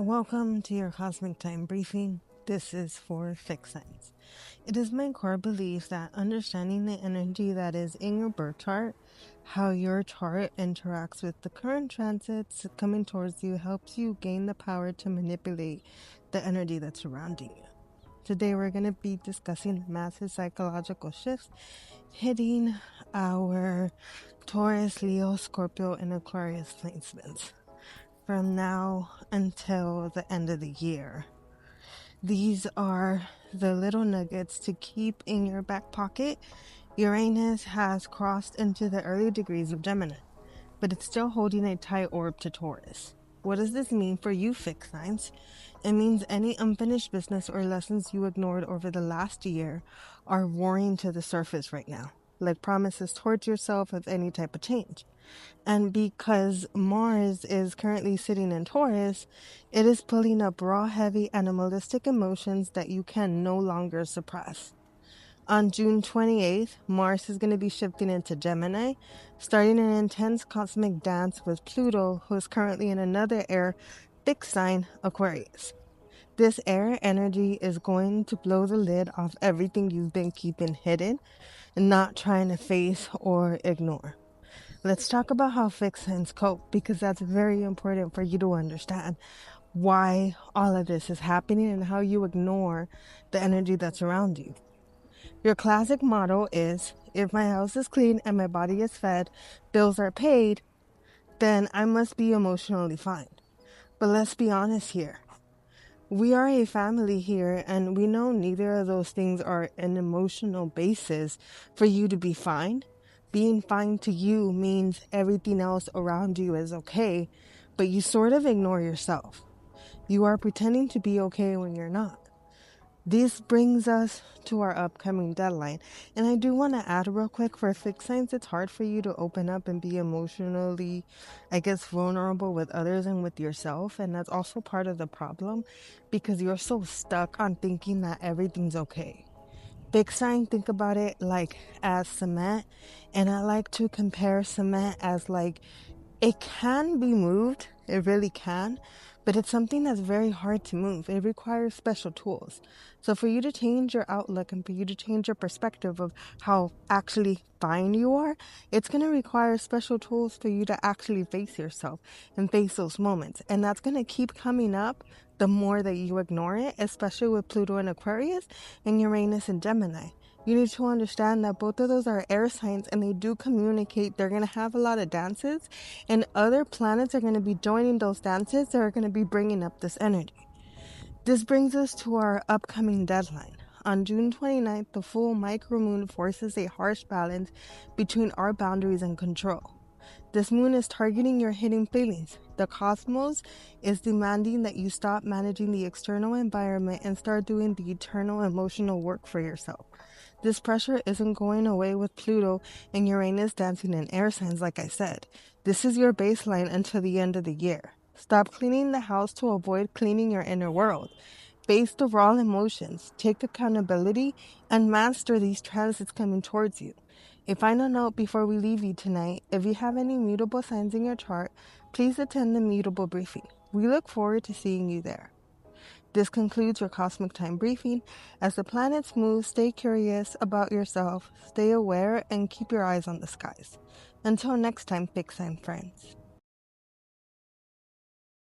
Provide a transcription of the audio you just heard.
Welcome to your Cosmic Time Briefing. This is for fixed signs. It is my core belief that understanding the energy that is in your birth chart, how your chart interacts with the current transits coming towards you, helps you gain the power to manipulate the energy that's surrounding you. Today we're going to be discussing the massive psychological shifts hitting our Taurus, Leo, Scorpio, and Aquarius placements from now until the end of the year. These are the little nuggets to keep in your back pocket. Uranus has crossed into the early degrees of Gemini, but it's still holding a tight orb to Taurus. What does this mean for you, fixed signs? It means any unfinished business or lessons you ignored over the last year are roaring to the surface right now, like promises towards yourself of any type of change. And because Mars is currently sitting in Taurus, it is pulling up raw, heavy, animalistic emotions that you can no longer suppress. On June 28th, Mars is going to be shifting into Gemini, starting an intense cosmic dance with Pluto, who is currently in another air fixed sign, Aquarius. This air energy is going to blow the lid off everything you've been keeping hidden and not trying to face or ignore. Let's talk about how fixed signs cope, because that's very important for you to understand why all of this is happening and how you ignore the energy that's around you. Your classic motto is, if my house is clean and my body is fed, bills are paid, then I must be emotionally fine. But let's be honest here. We are a family here, and we know neither of those things are an emotional basis for you to be fine. Being fine to you means everything else around you is okay, but you sort of ignore yourself. You are pretending to be okay when you're not. This brings us to our upcoming deadline. And I do want to add real quick, for fixed signs, it's hard for you to open up and be emotionally, vulnerable with others and with yourself. And that's also part of the problem, because you're so stuck on thinking that everything's okay. Fixed sign, think about it like as cement. And I like to compare cement as it can be moved. It really can. But it's something that's very hard to move. It requires special tools. So for you to change your outlook and for you to change your perspective of how actually fine you are, it's going to require special tools for you to actually face yourself and face those moments. And that's going to keep coming up the more that you ignore it, especially with Pluto in Aquarius and Uranus in Gemini. You need to understand that both of those are air signs and they do communicate. They're going to have a lot of dances, and other planets are going to be joining those dances that are going to be bringing up this energy. This brings us to our upcoming deadline. On June 29th, the full micromoon forces a harsh balance between our boundaries and control. This moon is targeting your hidden feelings. The cosmos is demanding that you stop managing the external environment and start doing the internal emotional work for yourself. This pressure isn't going away with Pluto and Uranus dancing in air signs, like I said. This is your baseline until the end of the year. Stop cleaning the house to avoid cleaning your inner world. Face the raw emotions, take accountability, and master these transits coming towards you. A final note before we leave you tonight: if you have any mutable signs in your chart, please attend the mutable briefing. We look forward to seeing you there. This concludes your Cosmic Time Briefing. As the planets move, stay curious about yourself, stay aware, and keep your eyes on the skies. Until next time, fixed sign friends.